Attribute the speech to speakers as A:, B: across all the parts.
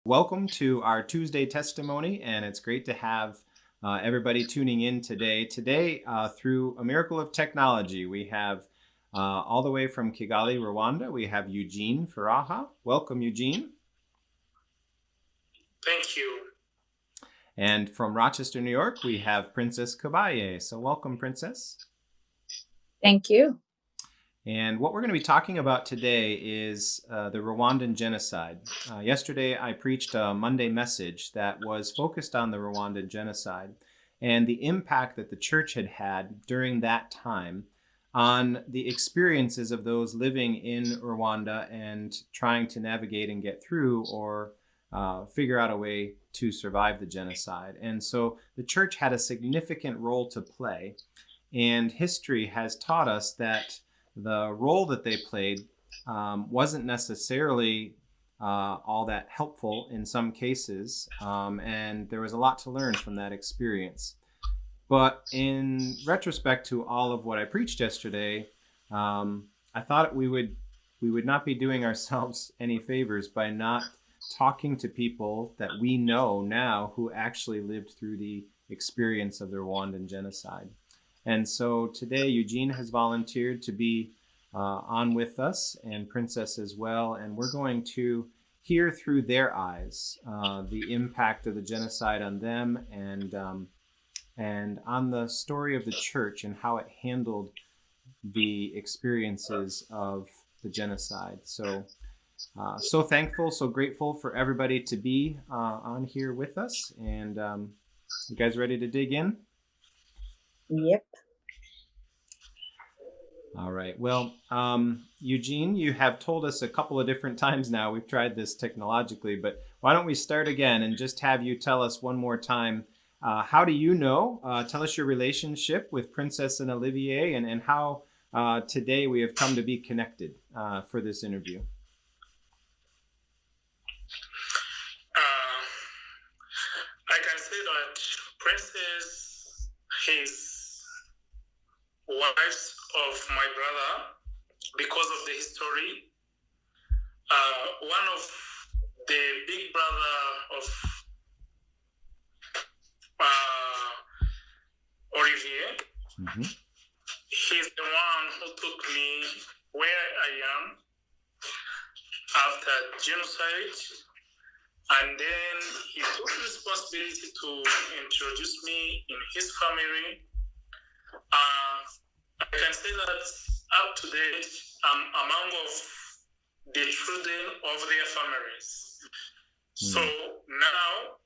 A: Welcome to our Tuesday testimony, and it's great to have everybody tuning in today. Today, through a miracle of technology, we have all the way from Kigali, Rwanda, we have Eugene Furaha. Welcome, Eugene.
B: Thank you.
A: And from Rochester, New York, we have Princess Kabaya. So welcome, Princess.
C: Thank you.
A: And what we're going to be talking about today is the Rwandan Genocide. Yesterday, I preached a Monday message that was focused on the Rwandan Genocide and the impact that the church had had during that time on the experiences of those living in Rwanda and trying to navigate and get through or figure out a way to survive the genocide. And so the church had a significant role to play, and history has taught us that the role that they played wasn't necessarily all that helpful in some cases, and there was a lot to learn from that experience. But in retrospect to all of what I preached yesterday, I thought we would not be doing ourselves any favors by not talking to people that we know now who actually lived through the experience of the Rwandan genocide. And so today, Eugene has volunteered to be on with us, and Princess as well. And we're going to hear through their eyes the impact of the genocide on them and on the story of the church and how it handled the experiences of the genocide. So thankful, so grateful for everybody to be on here with us. And you guys ready to dig in?
C: Yep.
A: All right. Well, Eugene, you have told us a couple of different times now. We've tried this technologically, but why don't we start again and just have you tell us one more time, how do you know? Tell us your relationship with Princess and Olivier and how today we have come to be connected for this interview.
B: I can say that Princess, his wife of my brother, because of the history. One of the big brother of Olivier, he's the one who took me where I am after genocide, and then he took responsibility to introduce me in his family. I can say that up to date, I'm among of the children of their families. So now,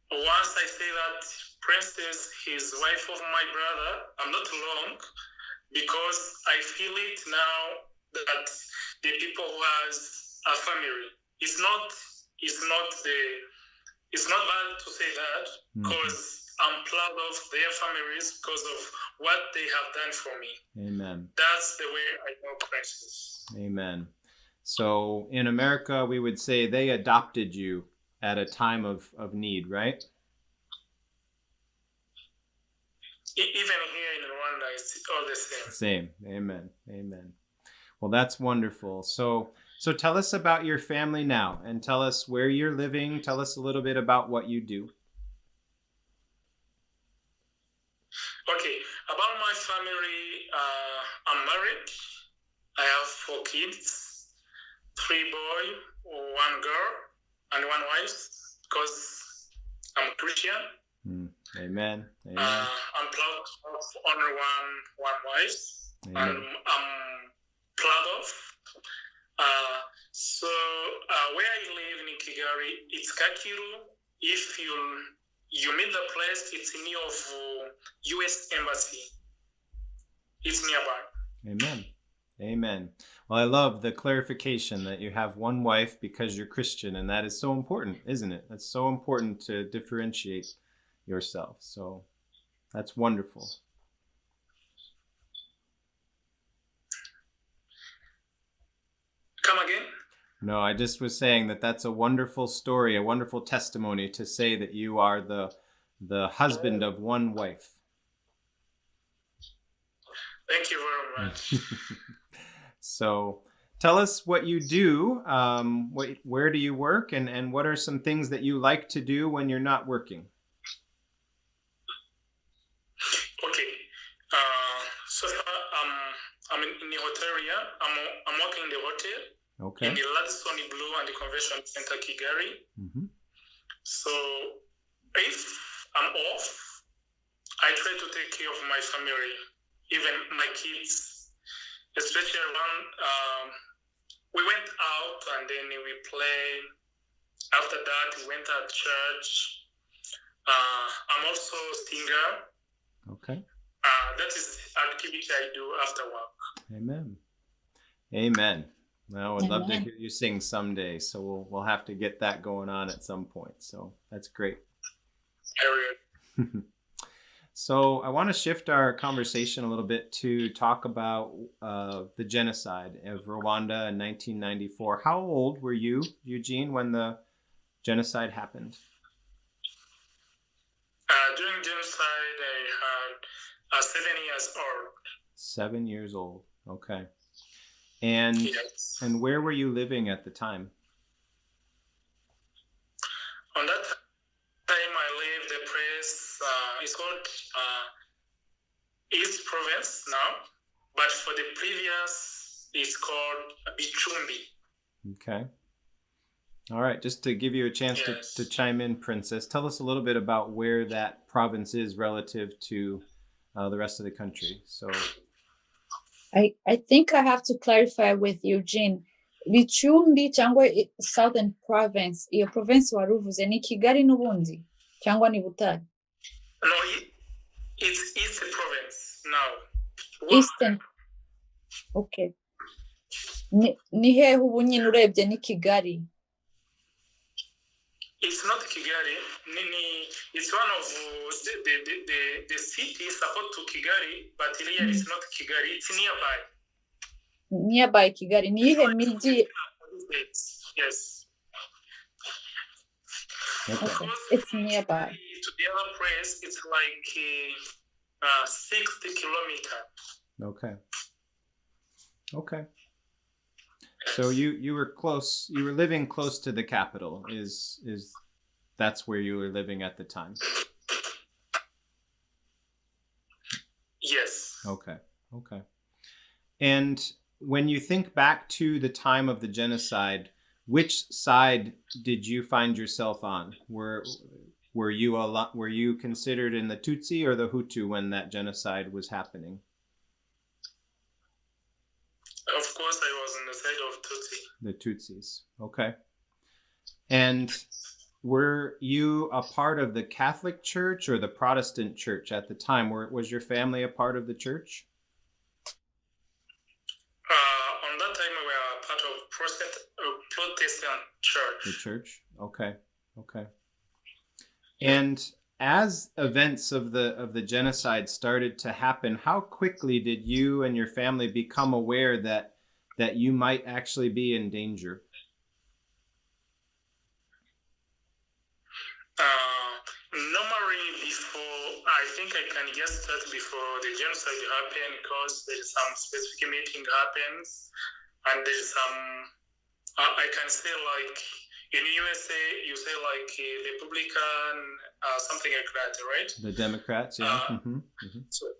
B: once I say that Princess is wife of my brother, I'm not wrong, because I feel it now that the people who has a family, it's not bad to say that, because I'm proud of their families because of what they have done for me.
A: Amen.
B: That's the way I know Princess.
A: Amen. So in America, we would say they adopted you at a time of need, right?
B: Even here in Rwanda, it's all the same.
A: Same. Amen. Amen. Well, that's wonderful. So tell us about your family now and tell us where you're living. Tell us a little bit about what you do.
B: Okay, about my family, I'm married. I have 4 kids, 3 boys, 1 girl, and 1 wife, because I'm Christian.
A: Amen. Amen.
B: I'm proud of only one wife,
A: Amen.
B: and I'm proud of. So where I live in Kigali, it's Kakiru. If you meet the place, it's near of U.S. Embassy. It's nearby.
A: Amen. Amen. Well, I love the clarification that you have 1 wife because you're Christian, and that is so important, isn't it? That's so important to differentiate yourself. So that's wonderful.
B: Come again?
A: No, I just was saying that that's a wonderful story, a wonderful testimony to say that you are the husband of 1 wife.
B: Thank you very much.
A: So tell us what you do. Where do you work, and what are some things that you like to do when you're not working?
B: Okay. So far, I'm in the hotel area. I'm working in the hotel in the Radisson Blue and the Convention Center, Kigali.
A: Mm-hmm.
B: So if I'm off, I try to take care of my family, even my kids, especially when we went out and then we play. After that, we went at church. I'm also a singer.
A: Okay.
B: That is activity I do after work.
A: Amen. Amen. Well, I would love to hear you sing someday, so we'll have to get that going on at some point. So that's great. So I want to shift our conversation a little bit to talk about the genocide of Rwanda in 1994. How old were you, Eugene, when the genocide happened?
B: During genocide, I had 7 years old.
A: 7 years old. Okay. And
B: yes.
A: And where were you living at the time?
B: On that time, I lived a place. It's called East Province now, but for the previous, it's called Bichumbi.
A: Okay. All right. Just to give you a chance to chime in, Princess, tell us a little bit about where that province is relative to the rest of the country. So,
C: I think I have to clarify with Eugene. Bichumbi cyangwa Southern Province, iyo province wari uvuze ni Kigali n'ubundi cyangwa ni Butare?
B: No, it's Eastern Province now.
C: Eastern. Okay. Ni hehe ubu nyine urebye ni Kigali?
B: It's not Kigali. It's one of the cities supposed to Kigali, but here it's not Kigali. It's nearby.
C: Nearby Kigali. Ni ihe miji?
B: Yes.
C: Okay. It's nearby.
B: To the other place, it's like 60 kilometers.
A: Okay. So you were close. You were living close to the capital. Is that's where you were living at the time?
B: Yes.
A: Okay. And when you think back to the time of the genocide, which side did you find yourself on? Were you considered in the Tutsi or the Hutu when that genocide was happening?
B: Of course, I was on the side of Tutsi.
A: The Tutsis. Okay. And were you a part of the Catholic Church or the Protestant Church at the time? Was your family a part of the church?
B: On that time, we were part of Protestant Church.
A: The church. Okay. And as events of the genocide started to happen, how quickly did you and your family become aware that you might actually be in danger?
B: Normally, I think I can just start before the genocide happened, because there is some specific meeting happens, and there is some, I can say like, in USA, you say like Republican, something like that, right?
A: The Democrats, yeah.
B: So,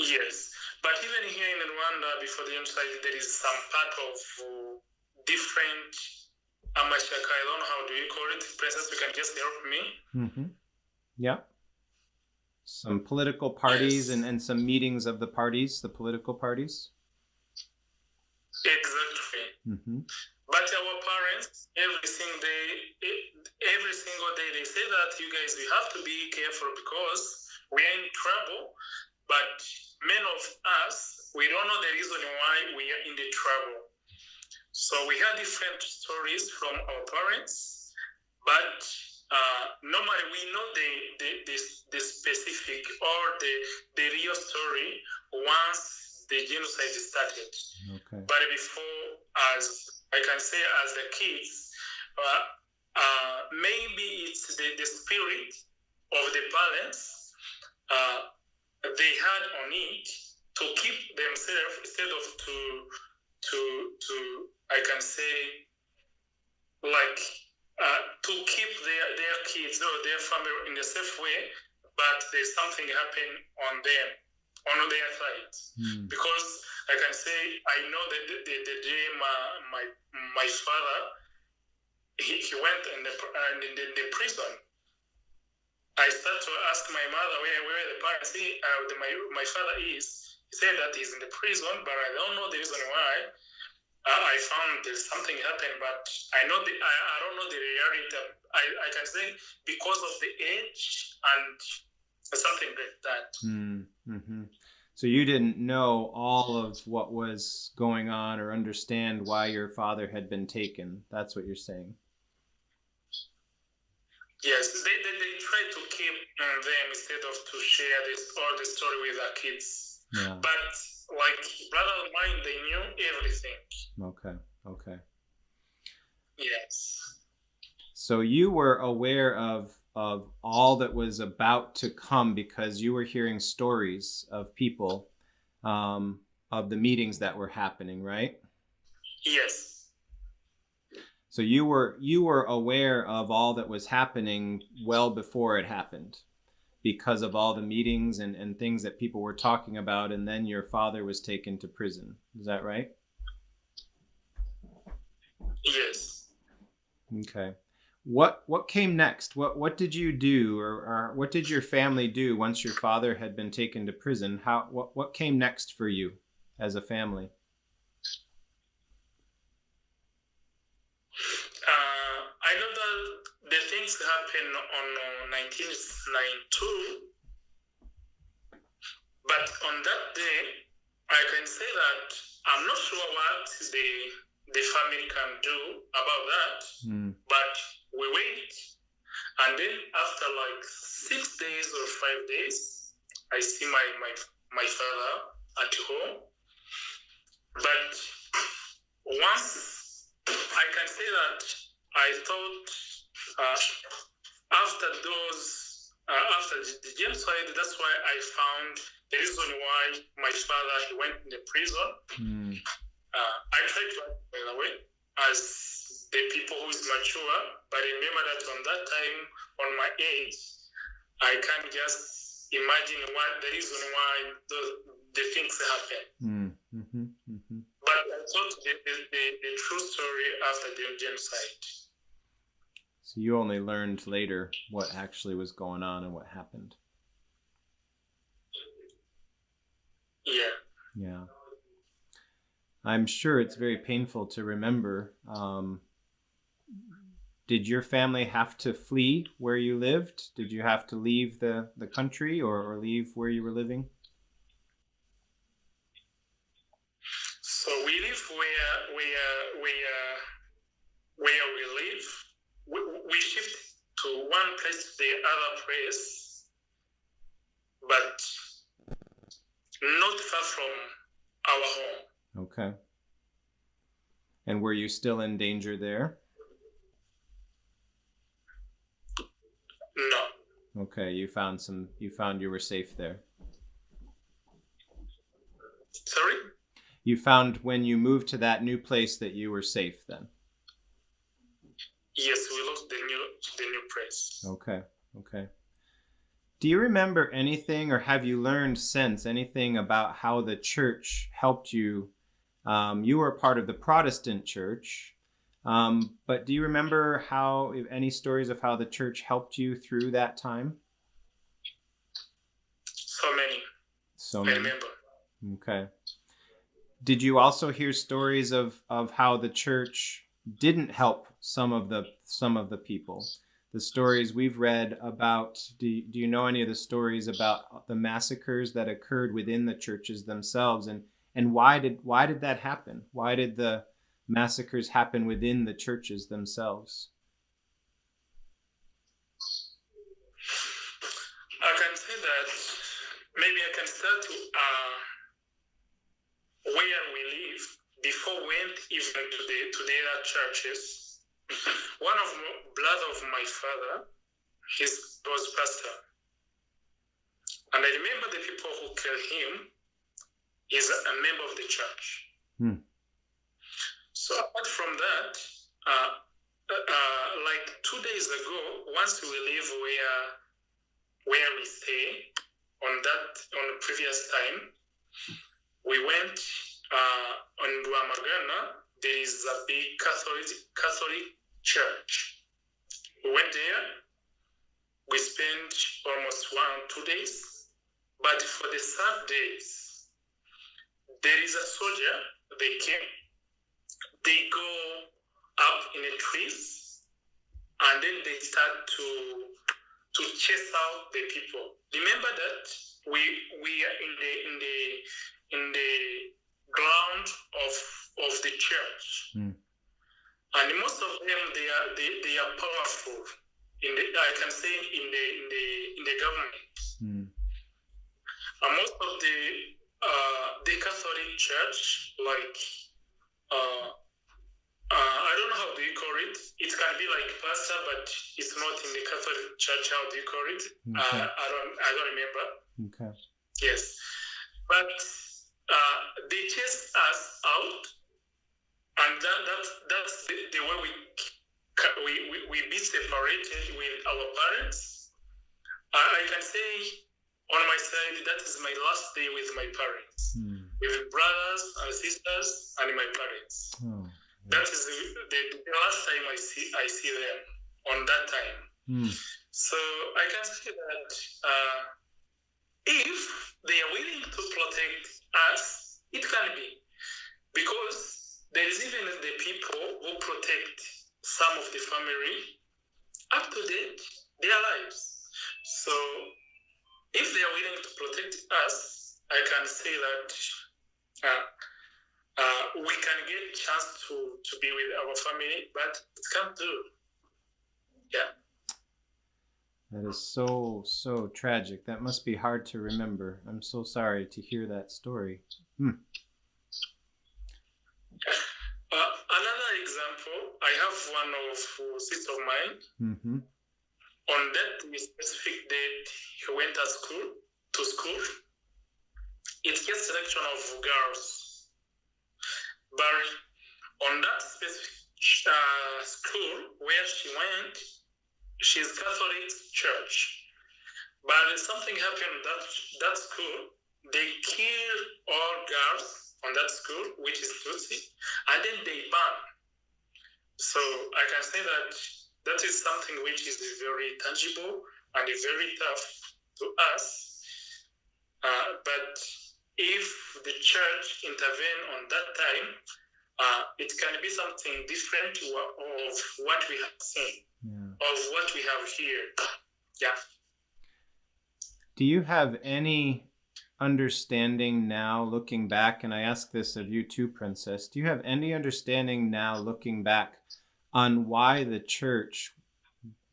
B: yes, but even here in Rwanda, before the genocide, there is some part of different amashaka. I don't know how do you call it. Princess, you can just help me.
A: Yeah. Some political parties and some meetings of the parties, the political parties.
B: Exactly. But our parents, every single day, they say that you guys, we have to be careful because we are in trouble. But many of us, we don't know the reason why we are in the trouble. So we have different stories from our parents, but normally we know the specific or the real story once the genocide started.
A: Okay.
B: But before, as I can say, as the kids, maybe it's the spirit of the parents they had on it to keep themselves instead of to to I can say, like, to keep their kids or their family in a safe way, but there's something happen on them, on their side. Because I can say, I know that the day my father, he went in the prison. I start to ask my mother where the parents my father is. He said that he's in the prison, but I don't know the reason why. I found there's something happened, but I know I don't know the reality. I can say because of the age and something like that.
A: Mm-hmm. So you didn't know all of what was going on or understand why your father had been taken. That's what you're saying.
B: Yes, they try to keep them instead of to share all the story with their kids.
A: Yeah.
B: But like brother of mine, they knew everything.
A: Okay.
B: Yes.
A: So you were aware of all that was about to come because you were hearing stories of people, of the meetings that were happening, right?
B: Yes.
A: So you were aware of all that was happening well before it happened because of all the meetings and things that people were talking about, and then your father was taken to prison. Is that right?
B: Yes.
A: Okay. What came next? What did you do, or what did your family do once your father had been taken to prison? What came next for you as a family?
B: I know that the things happened on 1992, but on that day, I can say that I'm not sure what the family can do about that, but we wait, and then after like 6 days or 5 days, I see my father at home, but once I can say that I thought after the genocide, that's why I found the reason why my father went in the prison. I tried to act, by the way, as the people who is mature, but remember that on that time, on my age, I can't just imagine what the reason why the things happen. But I thought the true story after the genocide.
A: So you only learned later what actually was going on and what happened. Yeah. I'm sure it's very painful to remember. Did your family have to flee where you lived? Did you have to leave the country or leave where you were living?
B: So we live where we live. We shift to one place to the other place, but not far from our home.
A: Okay. And were you still in danger there?
B: No.
A: Okay, you found you were safe there.
B: Sorry?
A: You found when you moved to that new place that you were safe then?
B: Yes, we lost the new place.
A: Okay. Do you remember anything, or have you learned since anything about how the church helped you? You were part of the Protestant church, but do you remember any stories of how the church helped you through that time?
B: So many. I remember.
A: Okay. Did you also hear stories of how the church didn't help some of the people? The stories we've read about, do you know any of the stories about the massacres that occurred within the churches themselves, and why did that happen? Why did the massacres happen within the churches themselves?
B: I can say that maybe I can start to where we live before we went even to the other churches. One of the brother of my father, was pastor, and I remember the people who killed him is a member of the church. So apart from that, like 2 days ago, once we leave where we stay on the previous time, we went on Rwamagana. There is a big Catholic church. We went there. We spent almost 2 days. But for the third days, there is a soldier. They came. They go up in the trees, and then they start to chase out the people. Remember that we are in the ground of the church, and most of them they are powerful. I can say in the government, and most of the Catholic Church, like I don't know how do you call it. It can be like pastor, but it's not in the Catholic Church. How do you call it?
A: Okay.
B: I don't remember.
A: Okay.
B: Yes, but they chased us out, and that's the way we be separated with our parents. I can say on my side that is my last day with my parents, with brothers and sisters and my parents.
A: Oh.
B: That is the last time I see them on that time. So I can say that if they are willing to protect us, it can be. Because there is even the people who protect some of the family up to date their lives. So if they are willing to protect us, I can say that we can get a chance to be with our family, but it can't do. Yeah.
A: That is so tragic. That must be hard to remember. I'm so sorry to hear that story.
B: Another example, I have one of sister of mine. On that specific date, he went to school. It's just selection of girls. But on that specific school where she went, she's Catholic church. But something happened that school. They killed all girls on that school, which is Tutsi, and then they banned. So I can say that is something which is very tangible and very tough to us. But if the church intervene on that time, it can be something different of what we have seen, of what we have here. Yeah.
A: Do you have any understanding now, looking back, and I ask this of you too, Princess, do you have any understanding now, looking back, on why the church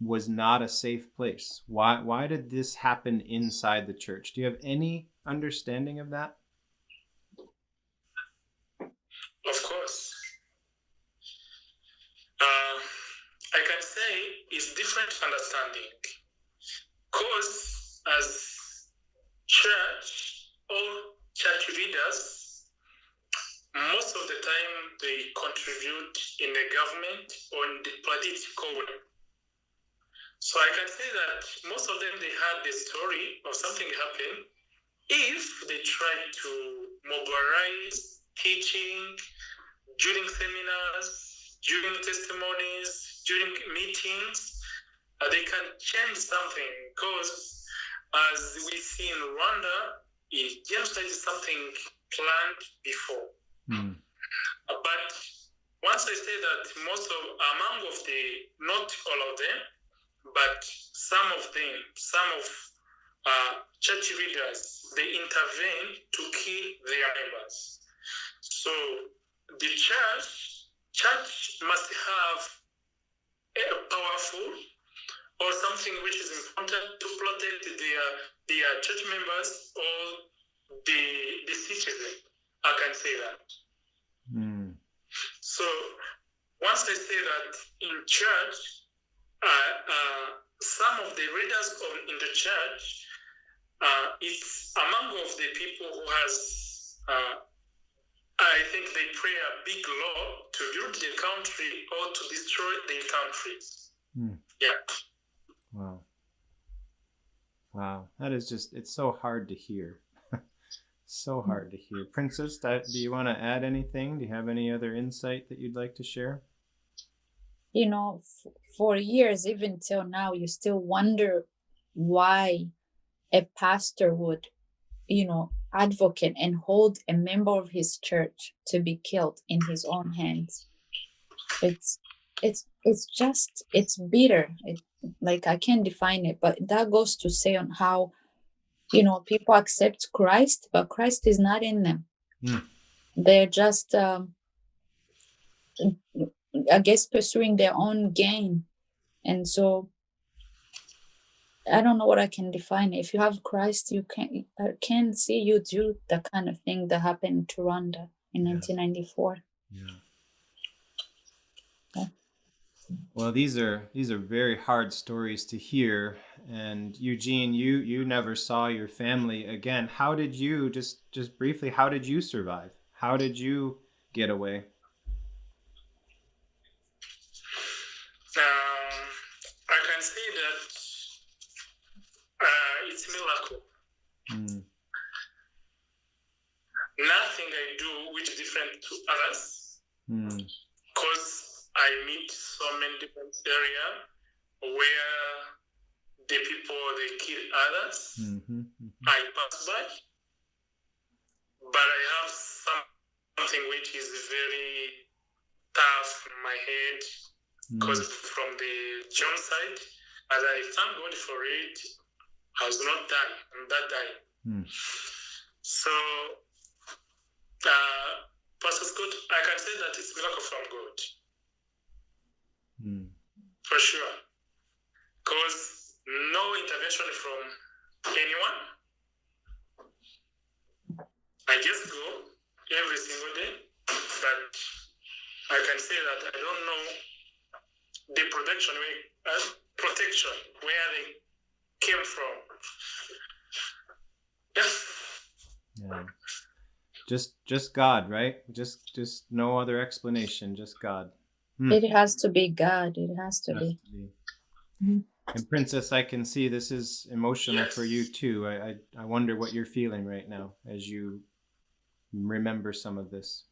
A: was not a safe place? Why did this happen inside the church? Do you have any understanding of that?
B: Of course. I can say it's different understanding. Because as church or church leaders, most of the time they contribute in the government or in the political way. So I can say that most of them, they had the story of something happened. If they try to mobilize teaching during seminars, during testimonies, during meetings, they can change something. Because as we see in Rwanda, genocide is something planned before. But once I say that among of the, not all of them, but some of church leaders, they intervene to kill their members. So the church must have a powerful or something which is important to protect their church members or the citizen. I can say that. So once I say that in church, some of the leaders in the church, it's among of the people who has I think they pray a big law to build the country or to destroy the country. Yeah.
A: Wow. Wow. That is just, it's so hard to hear. So hard to hear. Princess, do you want to add anything? Do you have any other insight that you'd like to share?
C: You know, for years, even till now, you still wonder why a pastor would, you know, advocate and hold a member of his church to be killed in his own hands. It's just, it's bitter. Like, I can't define it, but that goes to say on how, you know, people accept Christ, but Christ is not in them. They're just, I guess, pursuing their own gain. And so I don't know what I can define. If you have Christ, I can't see you do the kind of thing that happened to Rwanda in 1994.
A: Yeah. Well, these are very hard stories to hear. And Eugene, you never saw your family again. How did you, just briefly, how did you survive? How did you get away?
B: I can say that it's a miracle. Nothing I do which is different to others. Because I meet so many different areas where the people, they kill others. I pass by. But I have something which is very tough in my head. Because from the genocide, as I thank God for it, I was not dying. I'm not dying. So, Pastor Scott, I can say that it's a miracle from God. For sure. Because no intervention from anyone. I just go every single day, but I can say that I don't know the protection where they came from.
A: Yeah. Just God, right? Just no other explanation, just God.
C: It has to be God. It has to be.
A: And Princess, I can see this is emotional for you too. I wonder what you're feeling right now as you remember some of this.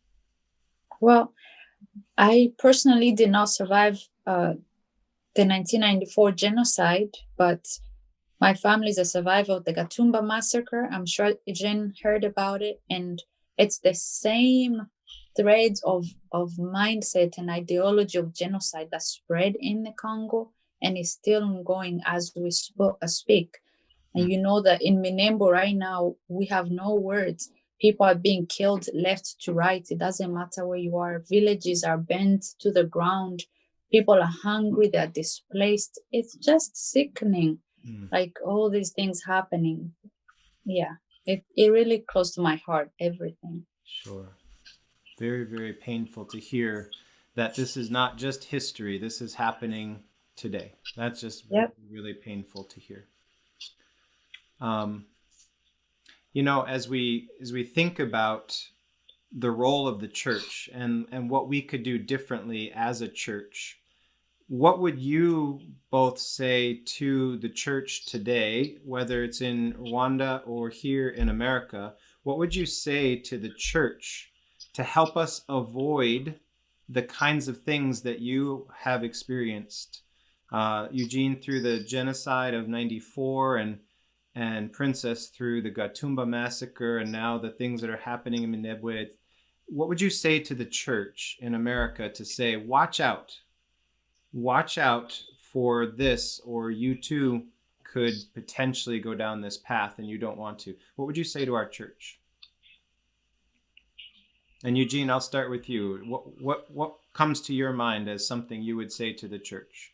C: Well, I personally did not survive the 1994 genocide, but my family is a survivor of the Gatumba massacre. I'm sure Eugene heard about it, and it's the same threads of mindset and ideology of genocide that spread in the Congo and is still ongoing as we speak. And you know that in Minembwe right now, we have no words. People are being killed left to right. It doesn't matter where you are. Villages are burnt to the ground. People are hungry. They're displaced. It's just sickening. Like all these things happening. Yeah, it really close to my heart, everything.
A: Sure. Very, very painful to hear that this is not just history. This is happening today. That's just really painful to hear. You know, as we think about the role of the church and what we could do differently as a church, what would you both say to the church today, whether it's in Rwanda or here in America? What would you say to the church to help us avoid the kinds of things that you have experienced? Eugene, through the genocide of 94 and Princess through the Gatumba massacre, and now the things that are happening in Minembwe. What would you say to the church in America to say, watch out for this, or you too could potentially go down this path and you don't want to? What would you say to our church? And Eugene, I'll start with you. What comes to your mind as something you would say to the church?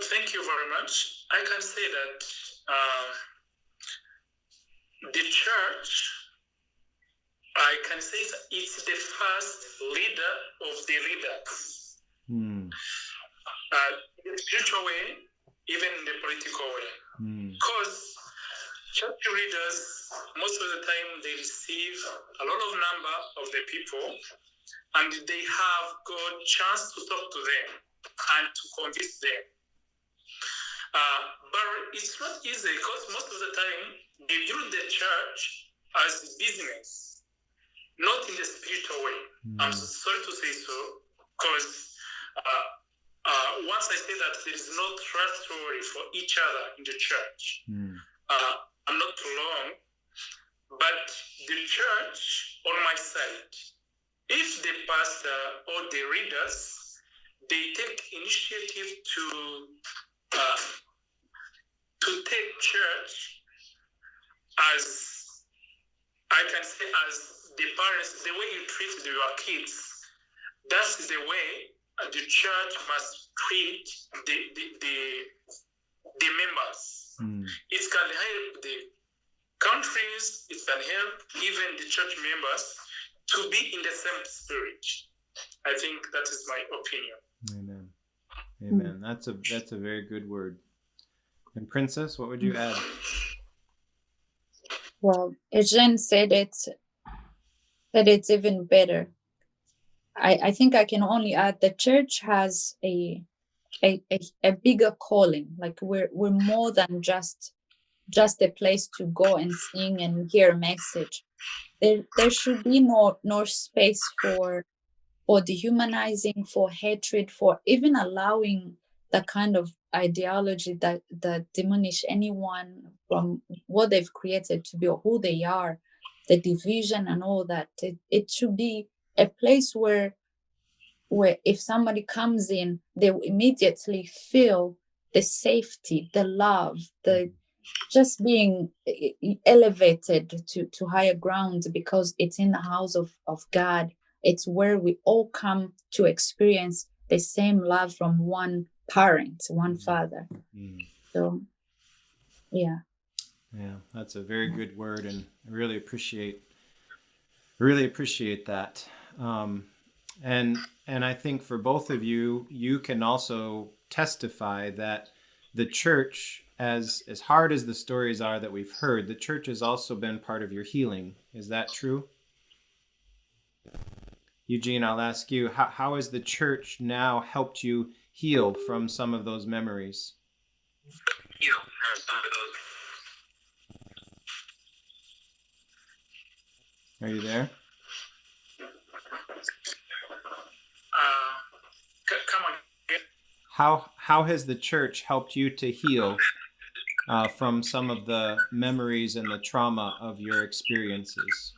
B: Thank you very much. I can say that the church, I can say it's the first leader of the leaders. In the spiritual way, even in the political way. Because church leaders, most of the time, they receive a lot of number of the people, and they have got chance to talk to them and to convince them. But it's not easy because most of the time they view the church as business, not in the spiritual way. I'm sorry to say so, because once I say that there is no trust story for each other in the church, I'm not too long, but the church on my side, if the pastor or the leaders, they take initiative to take church as, I can say, as the parents, the way you treat your kids, that's the way the church must treat the members. It can help the countries, it can help even the church members to be in the same spirit. I think that is my opinion.
A: Amen. That's a very good word. And Princess, what would you add?
C: Well, Eugene said it's even better. I think I can only add the church has a bigger calling. Like we're more than just a place to go and sing and hear a message. There should be no space for dehumanizing, for hatred, for even allowing the kind of ideology that diminish anyone from what they've created to be or who they are, the division and all that. It should be a place where if somebody comes in, they will immediately feel the safety, the love, the just being elevated to higher ground, because it's in the house of God. It's where we all come to experience the same love from one parent, one father. So, yeah,
A: that's a very good word, and I really appreciate that. And I think for both of you, you can also testify that the church, as hard as the stories are that we've heard, the church has also been part of your healing. Is that true? Eugene, I'll ask you, how has the church now helped you heal from some of those memories? Are you there?
B: Come again.
A: How has the church helped you to heal from some of the memories and the trauma of your experiences?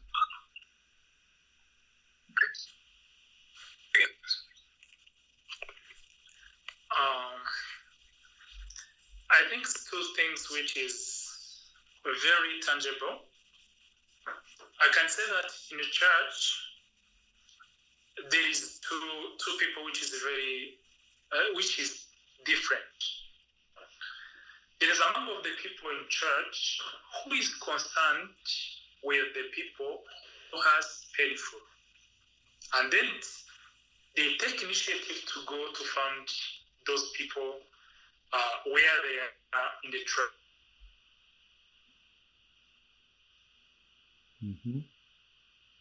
B: I think two things which is very tangible. I can say that in the church, there is two people which is very which is different. There is a number of the people in church who is concerned with the people who has painful, and then they take initiative to go to find those people where they are in the church.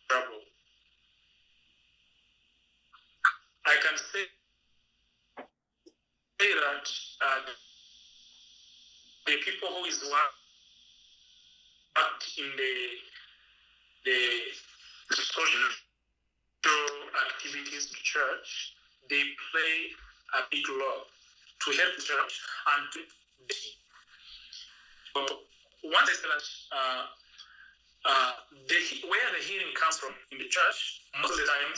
B: Trouble. I can say that the people who is worked in the social activities in church, they play a big role to help the church and to so once I said that where the healing comes from in the church, most of the time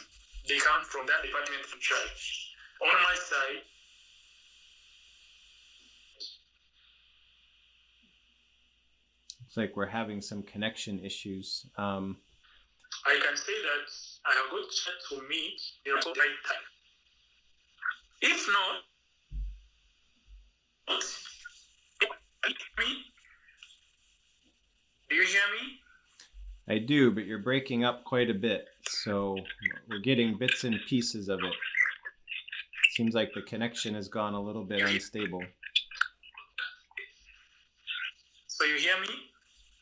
B: they come from that department of church. On my side,
A: it's like we're having some connection issues.
B: I can say that I have got to meet the right time. If not, do you hear me?
A: I do, but you're breaking up quite a bit, so we're getting bits and pieces of it. Seems like the connection has gone a little bit unstable.
B: So you hear me?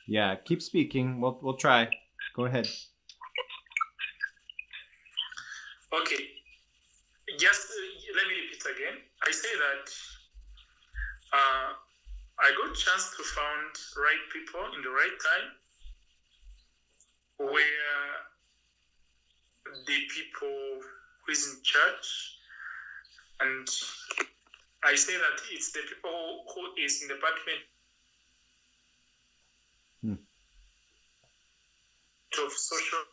A: Yeah, keep speaking. We'll try. Go ahead.
B: Okay, just let me repeat again. I say that I got a chance to find right people in the right time, where the people who is in church, and I say that it's the people who is in the department of social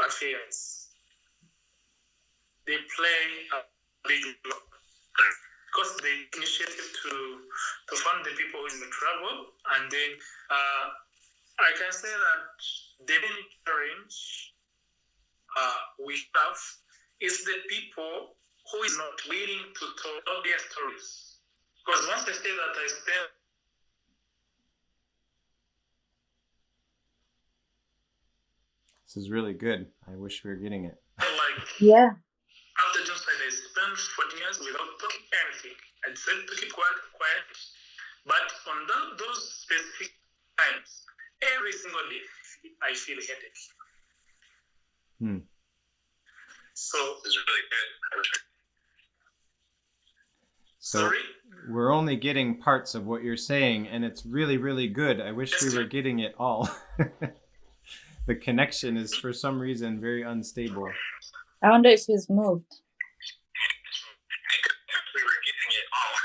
B: affairs. They play a big role because they initiative to fund the people in the trouble, and then I can say that the main challenge we have is the people who is not willing to tell their stories. Because once I say that I spent
A: This is really good. I wish we were getting it.
B: like
C: Yeah.
B: after genocide, I spent 14 years without talking anything. I decided to keep quiet. But on those specific times, every single day, I feel headache. So it's really good.
A: So
B: Sorry?
A: we're only getting parts of what you're saying, and it's really, really good. I wish we were getting it all. The connection is, for some reason, very unstable.
C: I wonder if he's moved.
B: We were getting it all.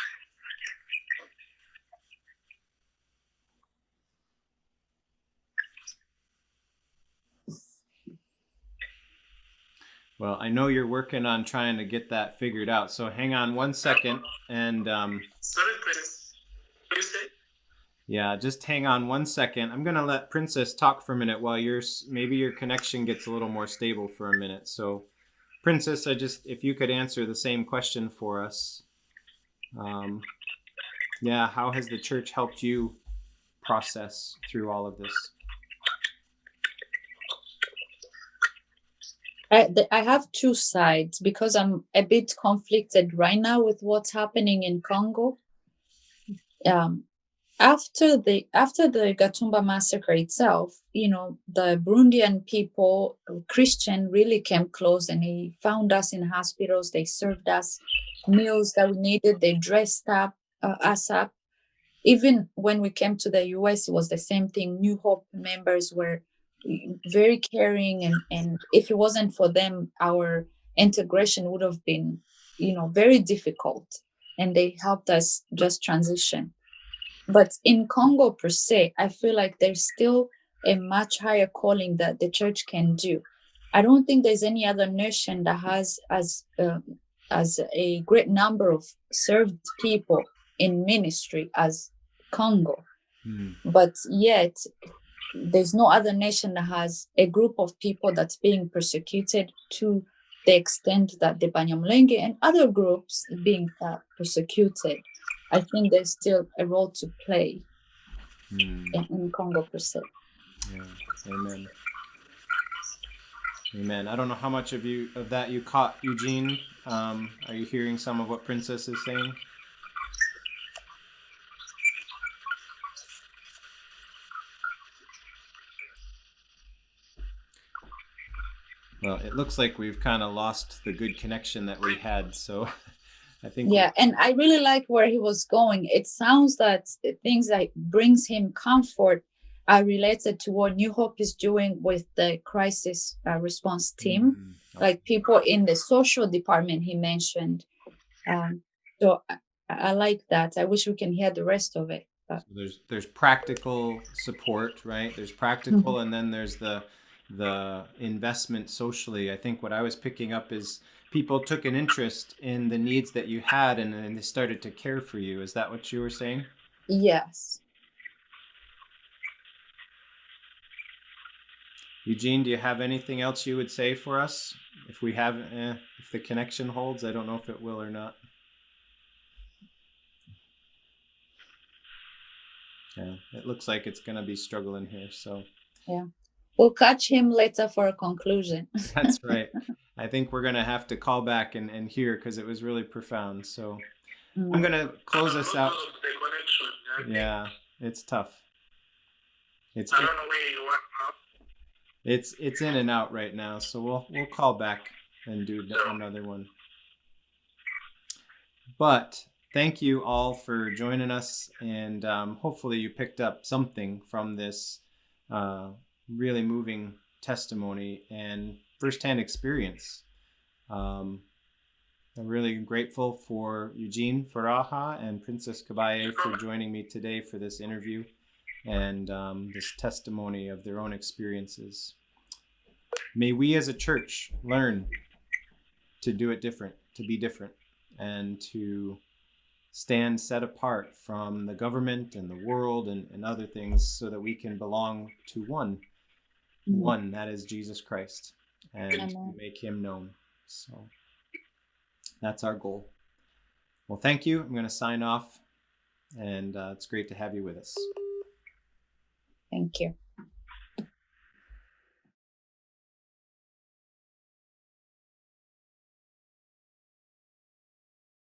A: Well, I know you're working on trying to get that figured out. So hang on one second, and
B: Sorry, Princess. What did you say?
A: yeah, just hang on one second. I'm gonna let Princess talk for a minute while maybe your connection gets a little more stable for a minute. So, Princess, if you could answer the same question for us. Yeah, how has the church helped you process through all of this?
C: I have two sides because I'm a bit conflicted right now with what's happening in Congo. After the Gatumba massacre itself, the Burundian people, Christian, really came close, and they found us in hospitals. They served us meals that we needed. They dressed us up. Even when we came to the US, it was the same thing. New Hope members were very caring, and if it wasn't for them, our integration would have been very difficult, and they helped us just transition. But in Congo per se, I feel like there's still a much higher calling that the church can do. I don't think there's any other nation that has as a great number of served people in ministry as Congo. But yet there's no other nation that has a group of people that's being persecuted to the extent that the Banyamulenge and other groups being persecuted. I think there's still a role to play in Congo per se.
A: Yeah. Amen. Amen. I don't know how much of that you caught, Eugene. Are you hearing some of what Princess is saying? Well, it looks like we've kind of lost the good connection that we had, so I think.
C: Yeah, and I really like where he was going. It sounds that things that brings him comfort are related to what New Hope is doing with the crisis response team, like people in the social department he mentioned. So I like that. I wish we can hear the rest of it.
A: So there's practical support, right? There's practical, and then there's the investment socially. I think what I was picking up is people took an interest in the needs that you had, and then they started to care for you. Is that what you were saying?
C: Yes.
A: Eugene, do you have anything else you would say for us? If the connection holds, I don't know if it will or not. Yeah, it looks like it's going to be struggling here. So
C: yeah, we'll catch him later for a conclusion.
A: That's right. I think we're going to have to call back and hear, because it was really profound. So I'm going to close us out.
B: The connection.
A: Yeah, it's tough.
B: I don't know where you are now.
A: It's in and out right now, so we'll call back and do another one. But thank you all for joining us, and hopefully you picked up something from this really moving testimony and firsthand experience. I'm really grateful for Eugene Furaha and Princess Kabaya for joining me today for this interview and this testimony of their own experiences. May we as a church learn to do it different, to be different, and to stand set apart from the government and the world and other things so that we can belong to one, that is Jesus Christ, and make him known. So that's our goal. Well, thank you. I'm going to sign off, and it's great to have you with us.
C: Thank you.